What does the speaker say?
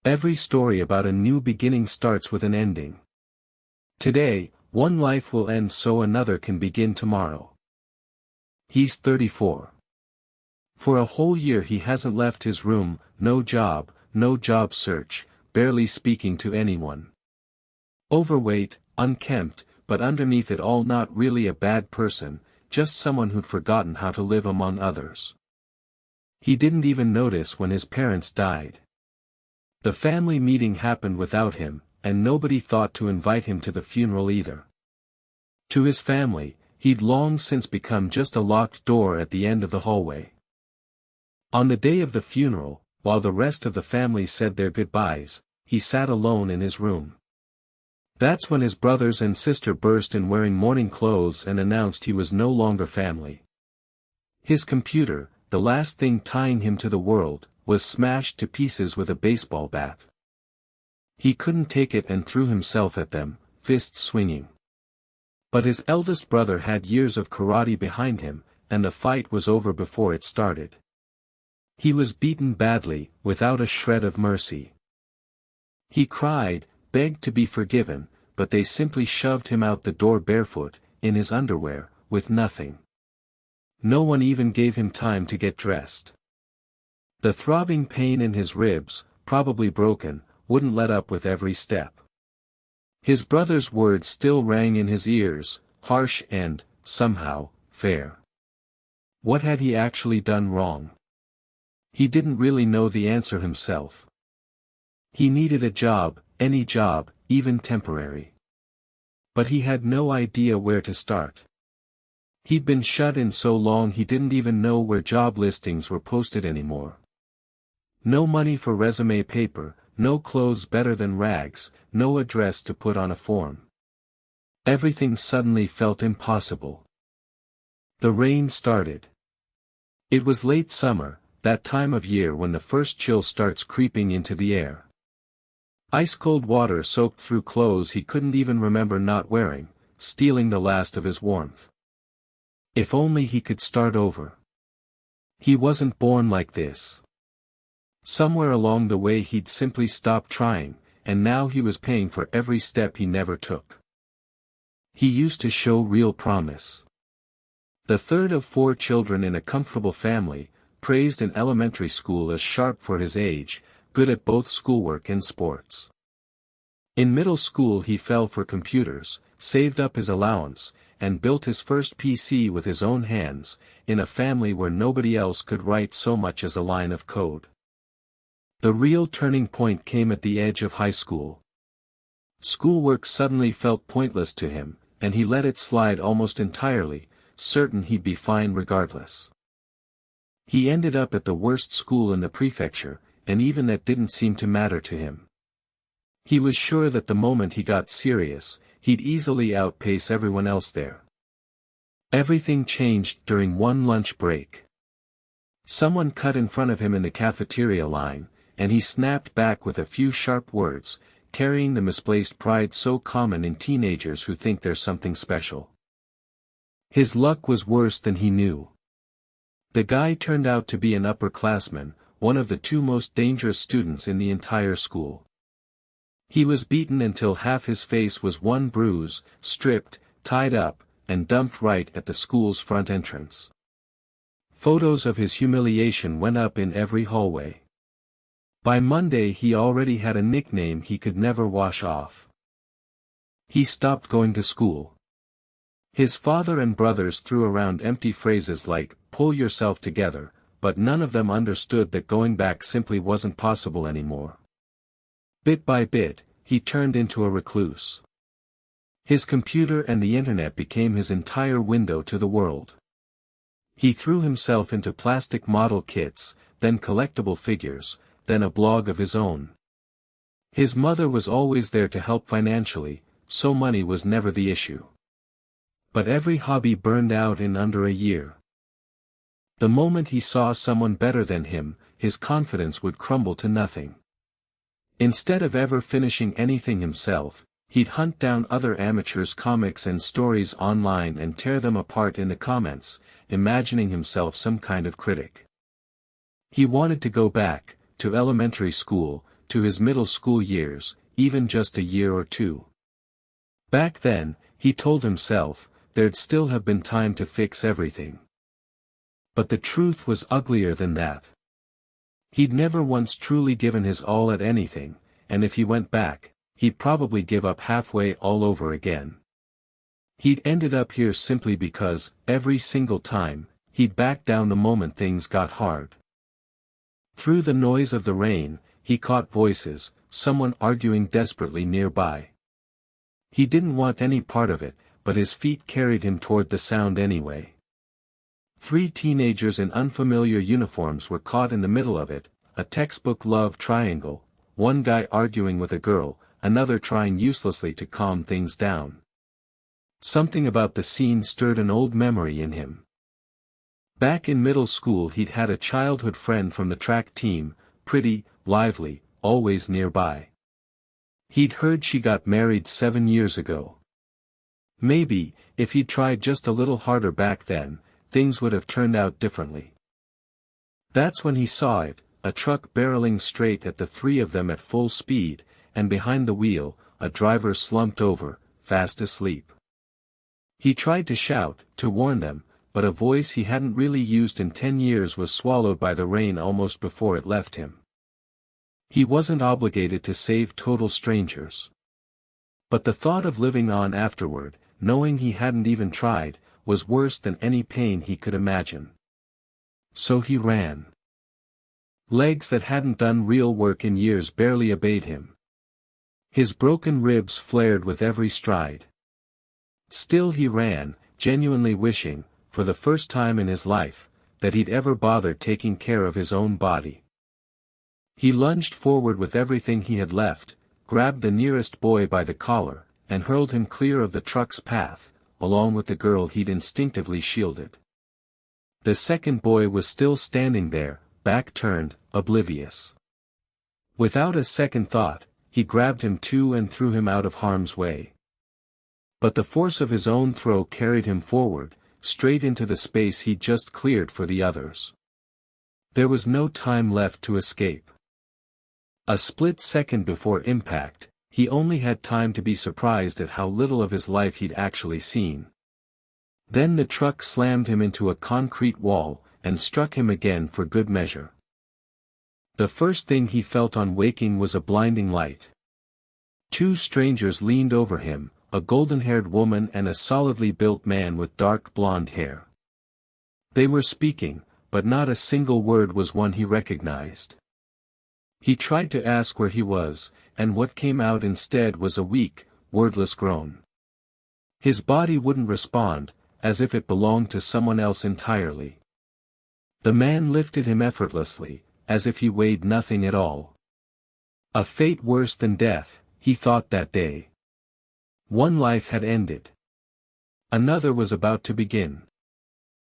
Every story about a new beginning starts with an ending. Today, one life will end so another can begin tomorrow. He's 34. For a whole year he hasn't left his room, no job search, barely speaking to anyone. Overweight, unkempt, but underneath it all not really a bad person, just someone who'd forgotten how to live among others. He didn't even notice when his parents died. The family meeting happened without him, and nobody thought to invite him to the funeral either. To his family, he'd long since become just a locked door at the end of the hallway. On the day of the funeral, while the rest of the family said their goodbyes, he sat alone in his room. That's when his brothers and sister burst in wearing morning clothes and announced he was no longer family. His computer, the last thing tying him to the world, was smashed to pieces with a baseball bat. He couldn't take it and threw himself at them, fists swinging. But his eldest brother had years of karate behind him, and the fight was over before it started. He was beaten badly, without a shred of mercy. He cried, begged to be forgiven, but they simply shoved him out the door barefoot, in his underwear, with nothing. No one even gave him time to get dressed. The throbbing pain in his ribs, probably broken, wouldn't let up with every step. His brother's words still rang in his ears, harsh and, somehow, fair. What had he actually done wrong? He didn't really know the answer himself. He needed a job, any job, even temporary. But he had no idea where to start. He'd been shut in so long he didn't even know where job listings were posted anymore. No money for resume paper, no clothes better than rags, no address to put on a form. Everything suddenly felt impossible. The rain started. It was late summer, that time of year when the first chill starts creeping into the air. Ice-cold water soaked through clothes he couldn't even remember not wearing, stealing the last of his warmth. If only he could start over. He wasn't born like this. Somewhere along the way he'd simply stopped trying, and now he was paying for every step he never took. He used to show real promise. The third of 4 children in a comfortable family, praised in elementary school as sharp for his age, good at both schoolwork and sports. In middle school he fell for computers, saved up his allowance, and built his first PC with his own hands, in a family where nobody else could write so much as a line of code. The real turning point came at the edge of high school. Schoolwork suddenly felt pointless to him, and he let it slide almost entirely, certain he'd be fine regardless. He ended up at the worst school in the prefecture, and even that didn't seem to matter to him. He was sure that the moment he got serious, he'd easily outpace everyone else there. Everything changed during one lunch break. Someone cut in front of him in the cafeteria line, and he snapped back with a few sharp words, carrying the misplaced pride so common in teenagers who think they're something special. His luck was worse than he knew. The guy turned out to be an upperclassman, one of the 2 most dangerous students in the entire school. He was beaten until half his face was one bruise, stripped, tied up, and dumped right at the school's front entrance. Photos of his humiliation went up in every hallway. By Monday he already had a nickname he could never wash off. He stopped going to school. His father and brothers threw around empty phrases like, "pull yourself together," but none of them understood that going back simply wasn't possible anymore. Bit by bit, he turned into a recluse. His computer and the internet became his entire window to the world. He threw himself into plastic model kits, then collectible figures, then a blog of his own. His mother was always there to help financially, so money was never the issue. But every hobby burned out in under a year. The moment he saw someone better than him, his confidence would crumble to nothing. Instead of ever finishing anything himself, he'd hunt down other amateurs' comics and stories online and tear them apart in the comments, imagining himself some kind of critic. He wanted to go back, to elementary school, to his middle school years, even just a year or two. Back then, he told himself, there'd still have been time to fix everything. But the truth was uglier than that. He'd never once truly given his all at anything, and if he went back, he'd probably give up halfway all over again. He'd ended up here simply because, every single time, he'd backed down the moment things got hard. Through the noise of the rain, he caught voices, someone arguing desperately nearby. He didn't want any part of it, but his feet carried him toward the sound anyway. 3 teenagers in unfamiliar uniforms were caught in the middle of it, a textbook love triangle, one guy arguing with a girl, another trying uselessly to calm things down. Something about the scene stirred an old memory in him. Back in middle school he'd had a childhood friend from the track team, pretty, lively, always nearby. He'd heard she got married 7 years ago. Maybe, if he'd tried just a little harder back then, things would have turned out differently. That's when he saw it, a truck barreling straight at the 3 of them at full speed, and behind the wheel, a driver slumped over, fast asleep. He tried to shout, to warn them, but a voice he hadn't really used in 10 years was swallowed by the rain almost before it left him. He wasn't obligated to save total strangers. But the thought of living on afterward, knowing he hadn't even tried, was worse than any pain he could imagine. So he ran. Legs that hadn't done real work in years barely obeyed him. His broken ribs flared with every stride. Still he ran, genuinely wishing, for the first time in his life, that he'd ever bothered taking care of his own body. He lunged forward with everything he had left, grabbed the nearest boy by the collar, and hurled him clear of the truck's path, along with the girl he'd instinctively shielded. The second boy was still standing there, back turned, oblivious. Without a second thought, he grabbed him too and threw him out of harm's way. But the force of his own throw carried him forward, straight into the space he'd just cleared for the others. There was no time left to escape. A split second before impact, he only had time to be surprised at how little of his life he'd actually seen. Then the truck slammed him into a concrete wall, and struck him again for good measure. The first thing he felt on waking was a blinding light. 2 strangers leaned over him, a golden-haired woman and a solidly built man with dark blonde hair. They were speaking, but not a single word was one he recognized. He tried to ask where he was, and what came out instead was a weak, wordless groan. His body wouldn't respond, as if it belonged to someone else entirely. The man lifted him effortlessly, as if he weighed nothing at all. A fate worse than death, he thought that day. One life had ended. Another was about to begin.